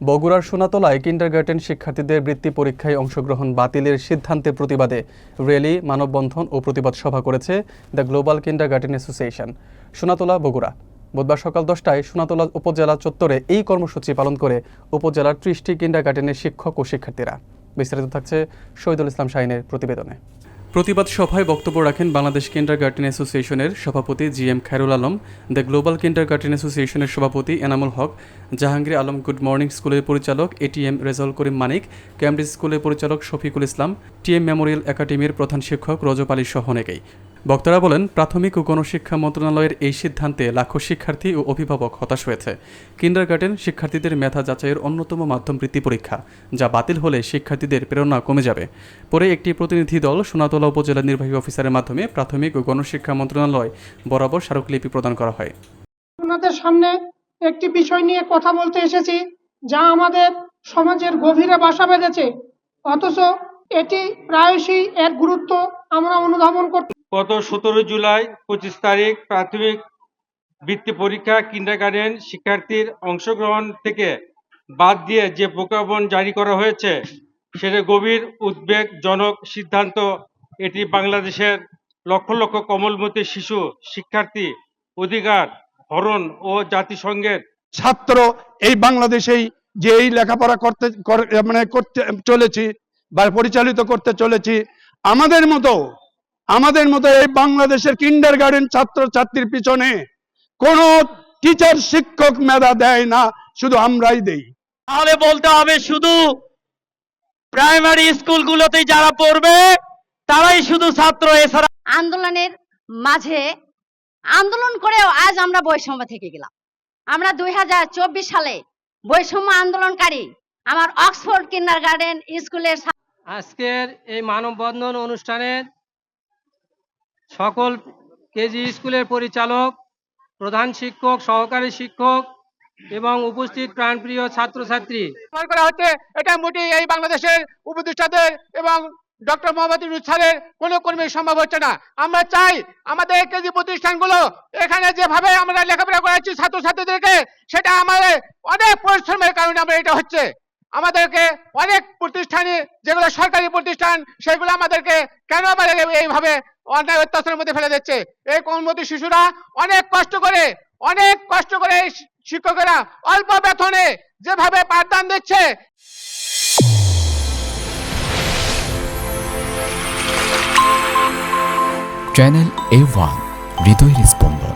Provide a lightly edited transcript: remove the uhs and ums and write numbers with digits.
বগুড়ার সোনাতলায় কিন্ডারগার্টেন শিক্ষার্থীদের বৃত্তি পরীক্ষায় অংশগ্রহণ বাতিলের সিদ্ধান্তের প্রতিবাদে র্যালি, মানববন্ধন ও প্রতিবাদ সভা করেছে the global kindergarten association. Sonatala, Bogura. বুধবার সকাল 10টায় সোনাতলা উপজেলা চত্বরে এই কর্মসূচি পালন করে উপজেলার 30টি কিন্ডারগার্টেনের শিক্ষক ও শিক্ষার্থীরা। বিস্তারিত থাকছে শহীদুল ইসলাম শাহিনের প্রতিবেদনে। প্রতিবাদ সভায় বক্তব্য রাখেন বাংলাদেশ কিন্ডারগার্টেন অ্যাসোসিয়েশনের সভাপতি GM. Khairul Alam, the global kindergarten অ্যাসোসিয়েশনের সভাপতি এনামুল হক, জাহাঙ্গীর আলম গুড মর্নিং স্কুলের পরিচালক এটিএম রেজাউল করিম মানিক, ক্যামব্রিজ স্কুলের পরিচালক শফিকুল ইসলাম, টিএম মেমোরিয়াল একাডেমির প্রধান শিক্ষক রজব আলী সহ অনেকেই। বক্তারা বলেন, প্রাথমিক ও গণশিক্ষা মন্ত্রণালয়ের এই সিদ্ধান্তে লাখো শিক্ষার্থী ও অভিভাবক হতাশ হয়েছে। কিন্ডারগার্টেন শিক্ষার্থীদের মেধা যাচাইয়ের অন্যতম মাধ্যম বৃত্তি পরীক্ষা, যা বাতিল হলে শিক্ষার্থীদের প্রেরণা কমে যাবে। পরে একটি প্রতিনিধি দল সোনাতলা উপজেলা নির্বাহী অফিসারের মাধ্যমে প্রাথমিক ও গণশিক্ষা মন্ত্রণালয় বরাবর স্মারকলিপি প্রদান করা হয়। আপনাদের সামনে একটি বিষয় নিয়ে কথা বলতে এসেছি, যা আমাদের সমাজের গভীরে বাসা বেঁধেছে, অথচ এটি প্রায়শই এর গুরুত্ব আমরা অনুধাবন করতে। গত 17 জুলাই 25 তারিখ প্রাথমিক বৃত্তি পরীক্ষা কিন্ডারগার্টেন শিক্ষার্থীর অংশগ্রহণ থেকে বাদ দিয়ে যে প্রজ্ঞাপন জারি করা হয়েছে, সেটা গভীর উদ্বেগজনক সিদ্ধান্ত। এটি বাংলাদেশের লক্ষ লক্ষ কোমলমতি শিশু শিক্ষার্থী অধিকার হরণ ও জাতিসংঘের ছাত্র এই বাংলাদেশেই যে এই লেখাপড়া করতে চলেছি বা পরিচালিত করতে চলেছি, আমাদের মতো এই বাংলাদেশের কিন্ডারগার্টেন ছাত্র ছাত্রীর পিছনে কোন টিচার শিক্ষক মেধা দেয় না, শুধু আমরাই দেই। তাহলে বলতে হবে শুধু প্রাইমারি স্কুলগুলোতে যারা পড়বে তারাই শুধু ছাত্র, এছাড়া আন্দোলনের মাঝে আন্দোলন করেও আজ আমরা বৈষম্য থেকে গেলাম। আমরা 2024 সালে বৈষম্য আন্দোলনকারী আমার অক্সফোর্ড কিন্ডারগার্টেন স্কুলের আজকের এই মানববন্ধন অনুষ্ঠানের সকল কেজি স্কুলের পরিচালক, প্রধান শিক্ষক, সহকারী শিক্ষক এবং উপস্থিত প্রাণপ্রিয় ছাত্রছাত্রী করা হচ্ছে, এটা মোটেই এই বাংলাদেশের উপদেষ্টাদের এবং ডক্টর মোহাম্মদ ইউনূস স্যারের কোনো কর্মী সম্ভব হচ্ছে না। আমরা চাই আমাদের কেজি প্রতিষ্ঠানগুলো এখানে যেভাবে আমরা লেখাপড়া করাচ্ছি ছাত্রছাত্রীদেরকে, সেটা আমাদের অনেক পরিশ্রমের কারণে আমরা এটা হচ্ছে। আমাদেরকে অনেক প্রতিষ্ঠানে যেগুলো সরকারি প্রতিষ্ঠান, সেগুলো আমাদেরকে কেন আমাদের এইভাবে অন্যায় অত্যাচারের মধ্যে ফেলে দিচ্ছে। এই কোমলমতি শিশুরা অনেক কষ্ট করে শিক্ষকেরা অল্প বেতনে যেভাবে পাঠদান দিচ্ছে। চ্যানেল A1 হৃদয়ের স্পন্দন।